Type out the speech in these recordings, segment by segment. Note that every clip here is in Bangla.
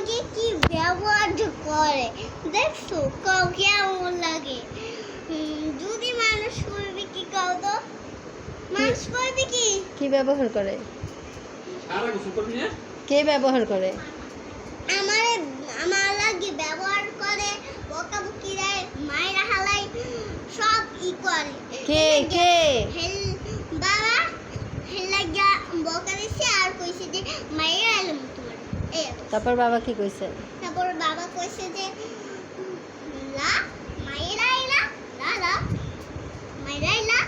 লাগে কি ব্যবহার যে করে দেখছো কাউ কেমন লাগে যদি মানুষ করবে কি কাউ তো মানুষ করবে কি কি ব্যবহার করে? সারা গোসল করবি না? কে ব্যবহার করে? আমার আমার লাগে ব্যবহার করে বকাবকি দেয় মায়েরা হালাই সব করে কে কে? বাবা হেলাগা বকা দিছে আর কইছে যে মায়েরা এলাম তোমার এই এত। তারপর বাবা কি কইছে? তারপর বাবা কইছে যে লা মায়েরা এলা লা লা মায়েরা এলা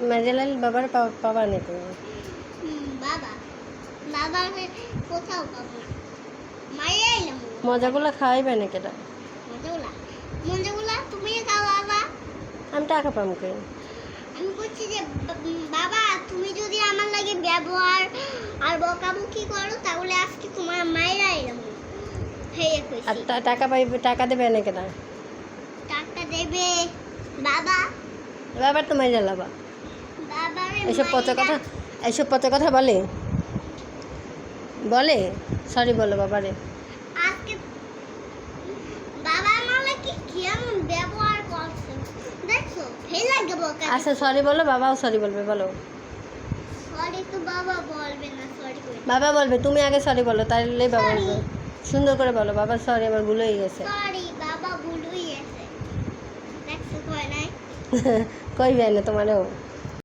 মেজেলাল বাবার পাবা নাকি? বাবা বাবা আমি কোথাও পাবো না মায়েরা এলাম মজাগুলো খাওয়াইবে নাকি? এটা মজাগুলা মজাগুলা তুমি খাও বাবা আমি টাকা পাম কে? আমি বলছি যে বাবা তুমি যদি আমার লাগে ব্যবহার আর বকাবকি করো তাহলে আজকে তোমার মায়েরা এলাম হেয়ে কইছি আর টাকা পাইবে, টাকা দেবে নাকি? না টাকা দেবে বাবা বাবার তো মেজেলাবা বাবারে এসব পচা কথা, এসব পচা কথা বলে বলে সরি বলো বাবারে। আজকে বাবা আমার লাগে কেমন ব্যবহার করছে দেখছো ফেল লাগে বকা আচ্ছা সরি বলো, বাবাও সরি বলবে, বলো। সরি তো বাবা বলবে না সরি কই বাবা বলবে, তুমি আগে সরি বলো, তাহলেই বাবা বলবে। সুন্দর করে বলো, বাবা সরি আমার ভুল হয়ে গেছে। সরি বাবা ভুল হয়ে গেছে দেখছো কই নাই কইবে না তোমারও।